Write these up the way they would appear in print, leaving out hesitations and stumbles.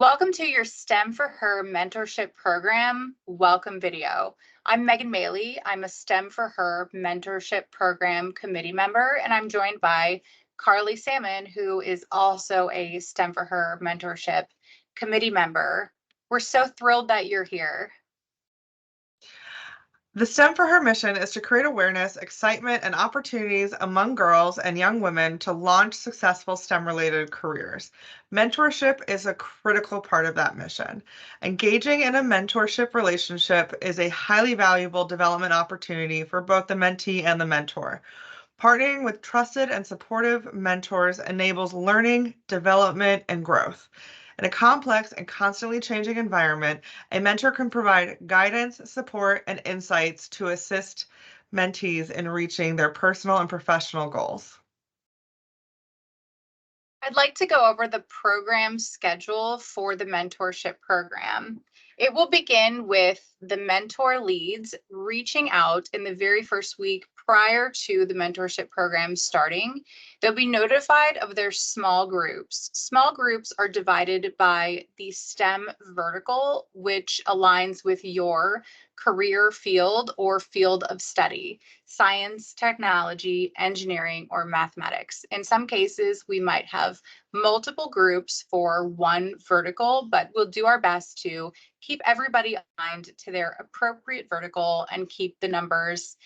Welcome to your STEM for Her mentorship program welcome video. I'm Megan Maley. I'm a STEM for Her mentorship program committee member, and I'm joined by Carly Salmon, who is also a STEM for Her mentorship committee member. We're so thrilled that you're here. The STEM for Her mission is to create awareness, excitement, and opportunities among girls and young women to launch successful STEM-related careers. Mentorship is a critical part of that mission. Engaging in a mentorship relationship is a highly valuable development opportunity for both the mentee and the mentor. Partnering with trusted and supportive mentors enables learning, development, and growth. In a complex and constantly changing environment, a mentor can provide guidance, support, and insights to assist mentees in reaching their personal and professional goals. I'd like to go over the program schedule for the mentorship program. It will begin with the mentor leads reaching out in the very first week prior to the mentorship program starting. They'll be notified of their small groups. Small groups are divided by the STEM vertical, which aligns with your career field or field of study: science, technology, engineering, or mathematics. In some cases, we might have multiple groups for one vertical, but we'll do our best to keep everybody aligned to their appropriate vertical and keep the numbers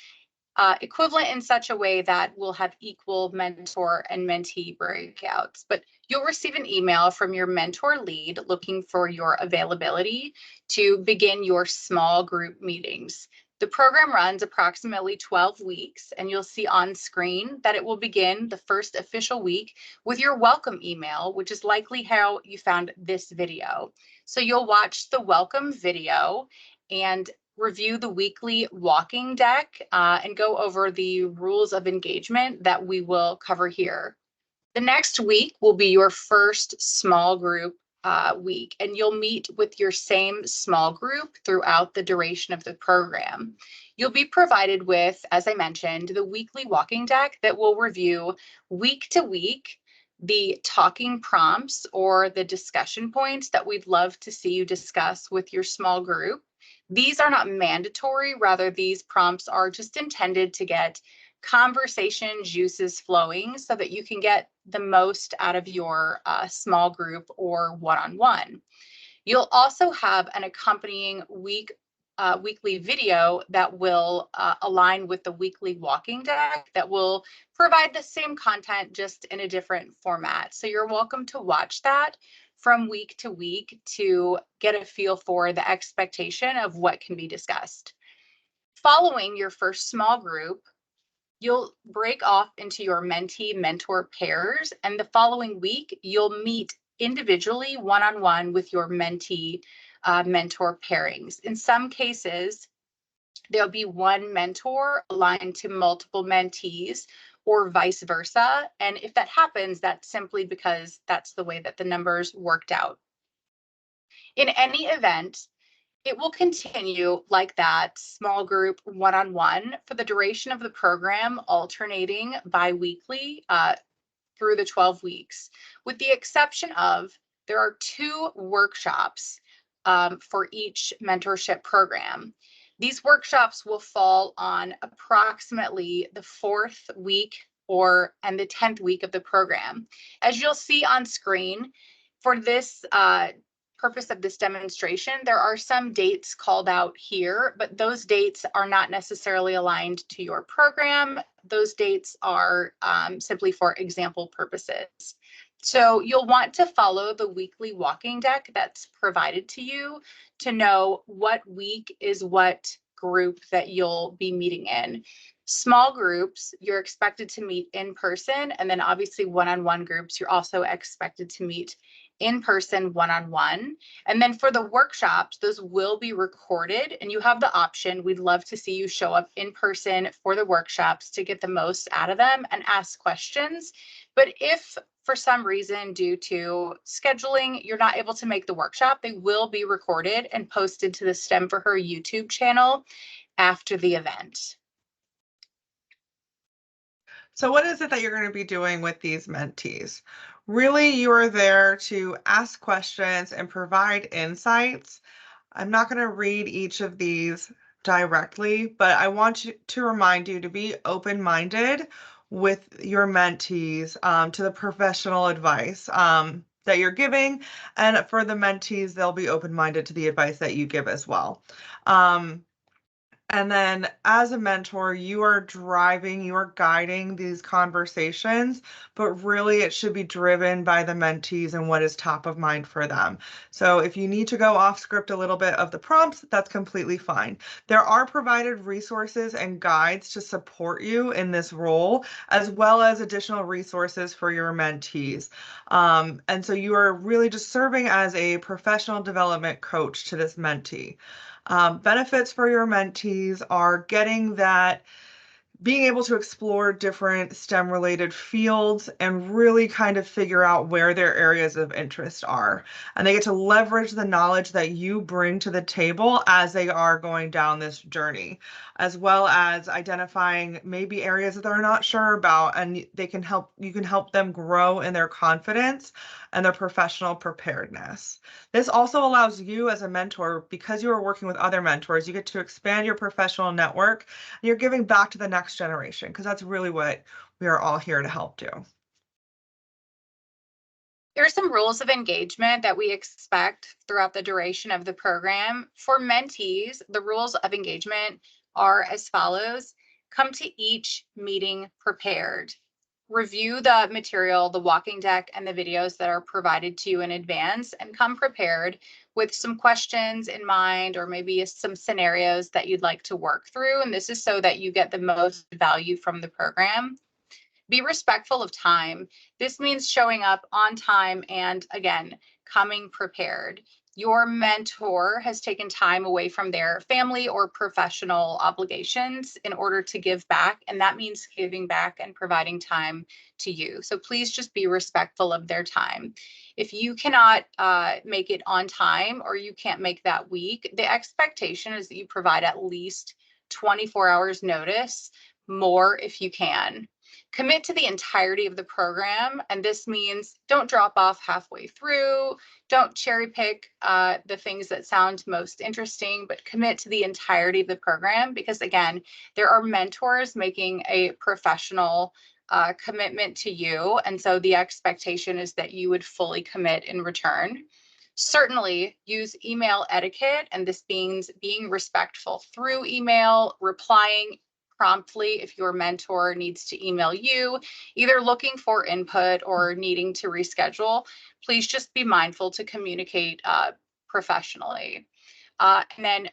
equivalent in such a way that we'll have equal mentor and mentee breakouts. But you'll receive an email from your mentor lead looking for your availability to begin your small group meetings. The program runs approximately 12 weeks, and you'll see on screen that it will begin the first official week with your welcome email, which is likely how you found this video. So you'll watch the welcome video and review the weekly walking deck and go over the rules of engagement that we will cover here. The next week will be your first small group week, and you'll meet with your same small group throughout the duration of the program. You'll be provided with, as I mentioned, the weekly walking deck that will review week to week the talking prompts or the discussion points that we'd love to see you discuss with your small group. These are not mandatory, rather, these prompts are just intended to get conversation juices flowing so that you can get the most out of your small group or one-on-one. You'll also have an accompanying weekly video that will align with the weekly walking deck that will provide the same content just in a different format. So you're welcome to watch that from week to week to get a feel for the expectation of what can be discussed. Following your first small group, you'll break off into your mentee-mentor pairs, and the following week, you'll meet individually one-on-one with your mentee mentor pairings. In some cases, there'll be one mentor aligned to multiple mentees or vice versa. And if that happens, that's simply because that's the way that the numbers worked out. In any event, it will continue like that, small group one-on-one for the duration of the program, alternating bi-weekly through the 12 weeks, with the exception of there are 2 workshops for each mentorship program. These workshops will fall on approximately the 4th week and the 10th week of the program. As you'll see on screen, for this purpose of this demonstration, there are some dates called out here, but those dates are not necessarily aligned to your program. Those dates are simply for example purposes. So you'll want to follow the weekly walking deck that's provided to you to know what week is what group that you'll be meeting in. Small groups, you're expected to meet in person, and then obviously one-on-one groups, you're also expected to meet in person one-on-one. And then for the workshops, those will be recorded, and you have the option. We'd love to see you show up in person for the workshops to get the most out of them and ask questions. But if for some reason, due to scheduling, you're not able to make the workshop, they will be recorded and posted to the STEM for Her YouTube channel after the event. So what is it that you're going to be doing with these mentees? Really, you are there to ask questions and provide insights. I'm not going to read each of these directly, but I want to remind you to be open-minded with your mentees to the professional advice that you're giving. And for the mentees, they'll be open-minded to the advice that you give as well. And then as a mentor, you are driving, you are guiding these conversations, but really it should be driven by the mentees and what is top of mind for them. So if you need to go off script a little bit of the prompts, that's completely fine. There are provided resources and guides to support you in this role, as well as additional resources for your mentees. And so you are really just serving as a professional development coach to this mentee. Benefits for your mentees are getting that being able to explore different STEM related fields and really kind of figure out where their areas of interest are. And they get to leverage the knowledge that you bring to the table as they are going down this journey, as well as identifying maybe areas that they're not sure about, and you can help them grow in their confidence and their professional preparedness. This also allows you as a mentor, because you are working with other mentors, you get to expand your professional network and you're giving back to the next generation, because that's really what we are all here to help do. There are some rules of engagement that we expect throughout the duration of the program. For mentees, the rules of engagement are as follows. Come to each meeting prepared. Review the material, the walking deck, and the videos that are provided to you in advance, and come prepared with some questions in mind or maybe some scenarios that you'd like to work through. And this is so that you get the most value from the program. Be respectful of time. This means showing up on time and, again, coming prepared. Your mentor has taken time away from their family or professional obligations in order to give back, and that means giving back and providing time to you. So please just be respectful of their time. If you cannot make it on time or you can't make that week, the expectation is that you provide at least 24 hours notice, more if you can. Commit to the entirety of the program, and this means don't drop off halfway through, don't cherry pick the things that sound most interesting, but commit to the entirety of the program, because again, there are mentors making a professional commitment to you, and so the expectation is that you would fully commit in return. Certainly use email etiquette, and this means being respectful through email, replying promptly if your mentor needs to email you, either looking for input or needing to reschedule. Please just be mindful to communicate professionally. And then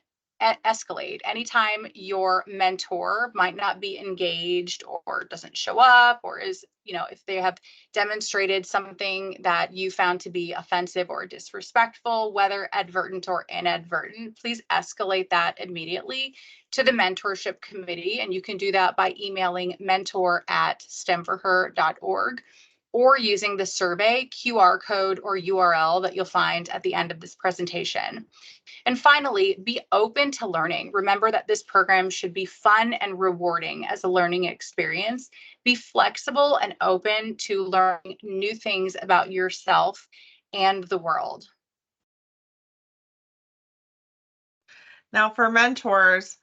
escalate. Anytime your mentor might not be engaged or doesn't show up, or is, if they have demonstrated something that you found to be offensive or disrespectful, whether advertent or inadvertent, please escalate that immediately to the mentorship committee. And you can do that by emailing mentor@stemforher.org or using the survey QR code or URL that you'll find at the end of this presentation. And finally, be open to learning. Remember that this program should be fun and rewarding as a learning experience. Be flexible and open to learning new things about yourself and the world. Now, for mentors,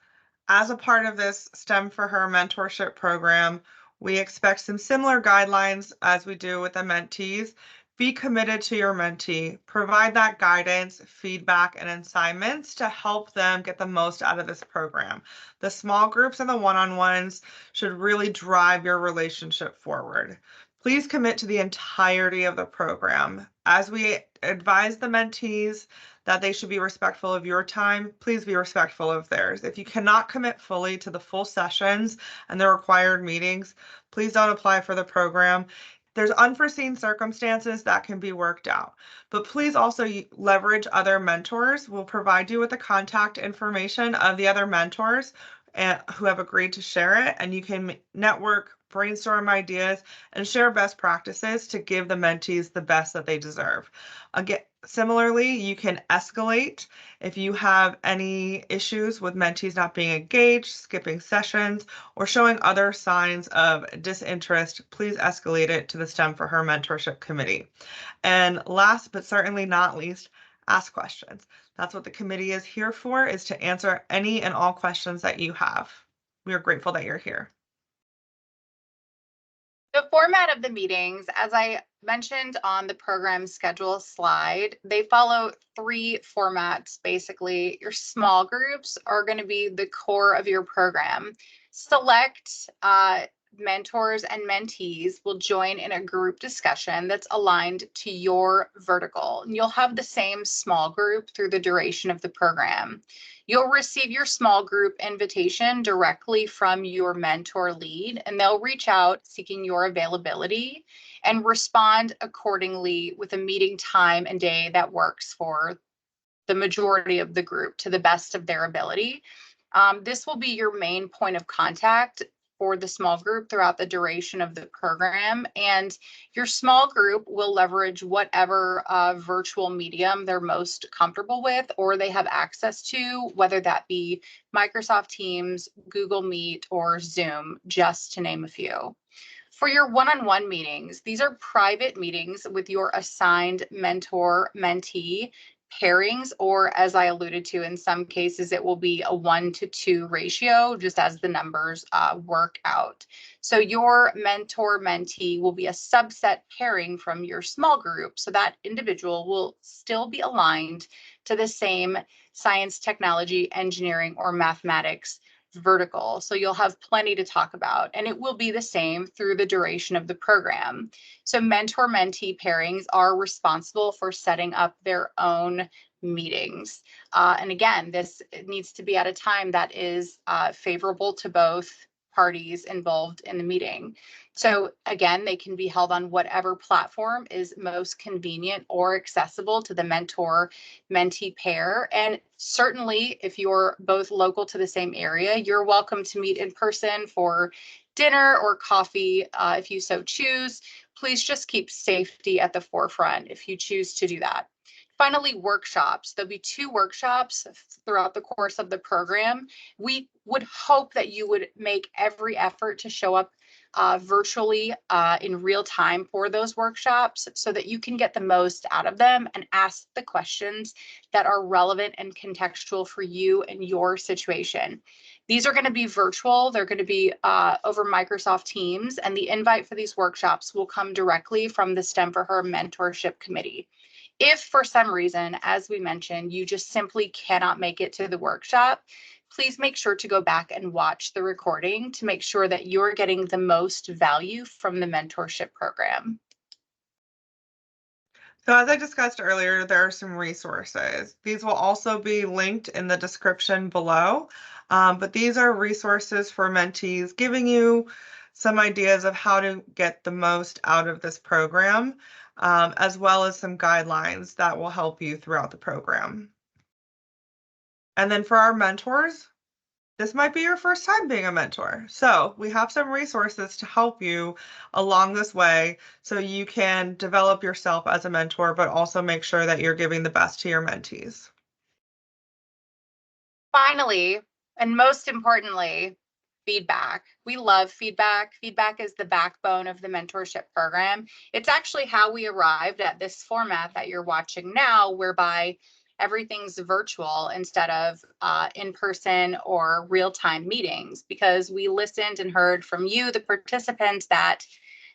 as a part of this STEM for Her mentorship program, we expect some similar guidelines as we do with the mentees. Be committed to your mentee, provide that guidance, feedback, and assignments to help them get the most out of this program. The small groups and the one-on-ones should really drive your relationship forward. Please commit to the entirety of the program. As we advise the mentees that they should be respectful of your time, please be respectful of theirs. If you cannot commit fully to the full sessions and the required meetings, please don't apply for the program. There's unforeseen circumstances that can be worked out, but please also leverage other mentors. We'll provide you with the contact information of the other mentors who have agreed to share it, and you can network, brainstorm ideas, and share best practices to give the mentees the best that they deserve. Again, similarly, you can escalate if you have any issues with mentees not being engaged, skipping sessions, or showing other signs of disinterest. Please escalate it to the STEM for Her Mentorship Committee. And last but certainly not least, ask questions. That's what the committee is here for, is to answer any and all questions that you have. We are grateful that you're here. The format of the meetings, as I mentioned on the program schedule slide, they follow three formats. Basically, your small groups are going to be the core of your program. Select mentors and mentees will join in a group discussion that's aligned to your vertical. And you'll have the same small group through the duration of the program. You'll receive your small group invitation directly from your mentor lead, and they'll reach out seeking your availability and respond accordingly with a meeting time and day that works for the majority of the group to the best of their ability. This will be your main point of contact for the small group throughout the duration of the program. And your small group will leverage whatever virtual medium they're most comfortable with or they have access to, whether that be Microsoft Teams, Google Meet, or Zoom, just to name a few. For your one-on-one meetings, these are private meetings with your assigned mentor-mentee pairings, or as I alluded to, in some cases, it will be a 1-to-2 ratio, just as the numbers work out. So your mentor-mentee will be a subset pairing from your small group, so that individual will still be aligned to the same science, technology, engineering, or mathematics vertical. So you'll have plenty to talk about, and it will be the same through the duration of the program. So mentor-mentee pairings are responsible for setting up their own meetings. And again, this needs to be at a time that is favorable to both parties involved in the meeting. So again, they can be held on whatever platform is most convenient or accessible to the mentor-mentee pair. And certainly, if you're both local to the same area, you're welcome to meet in person for dinner or coffee if you so choose. Please just keep safety at the forefront if you choose to do that. Finally, workshops. There'll be 2 workshops throughout the course of the program. We would hope that you would make every effort to show up virtually in real time for those workshops so that you can get the most out of them and ask the questions that are relevant and contextual for you and your situation. These are going to be virtual. They're going to be over Microsoft Teams, and the invite for these workshops will come directly from the STEM for Her Mentorship Committee. If for some reason, as we mentioned, you just simply cannot make it to the workshop, please make sure to go back and watch the recording to make sure that you're getting the most value from the mentorship program. So as I discussed earlier, there are some resources. These will also be linked in the description below, but these are resources for mentees giving you some ideas of how to get the most out of this program, as well as some guidelines that will help you throughout the program. And then for our mentors, this might be your first time being a mentor. So we have some resources to help you along this way so you can develop yourself as a mentor, but also make sure that you're giving the best to your mentees. Finally, and most importantly, feedback. We love feedback. Feedback is the backbone of the mentorship program. It's actually how we arrived at this format that you're watching now, whereby everything's virtual instead of in-person or real-time meetings, because we listened and heard from you, the participants, that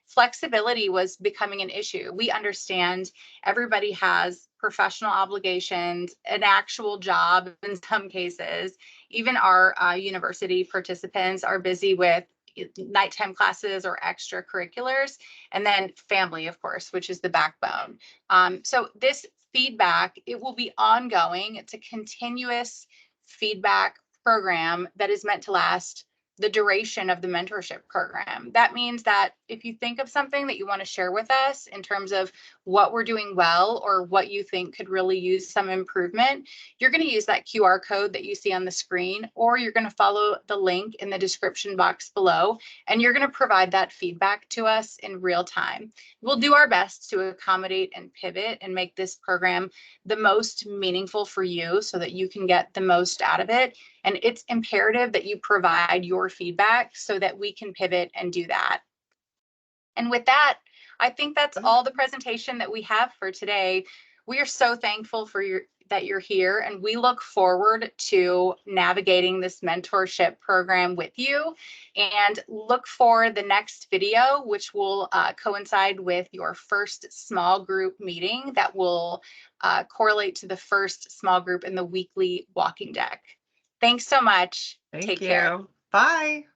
flexibility was becoming an issue. We understand everybody has professional obligations, an actual job in some cases. Even our university participants are busy with nighttime classes or extracurriculars, and then family, of course, which is the backbone. So this feedback, it will be ongoing. It's a continuous feedback program that is meant to last the duration of the mentorship program. That means that if you think of something that you want to share with us in terms of what we're doing well or what you think could really use some improvement, you're going to use that QR code that you see on the screen, or you're going to follow the link in the description box below, and you're going to provide that feedback to us in real time. We'll do our best to accommodate and pivot and make this program the most meaningful for you so that you can get the most out of it. And it's imperative that you provide your feedback so that we can pivot and do that. And with that, I think that's all the presentation that we have for today. We are so thankful for that you're here, and we look forward to navigating this mentorship program with you, and look for the next video, which will coincide with your first small group meeting that will correlate to the first small group in the weekly walking deck. Thanks so much. Thank Take care. you. Bye.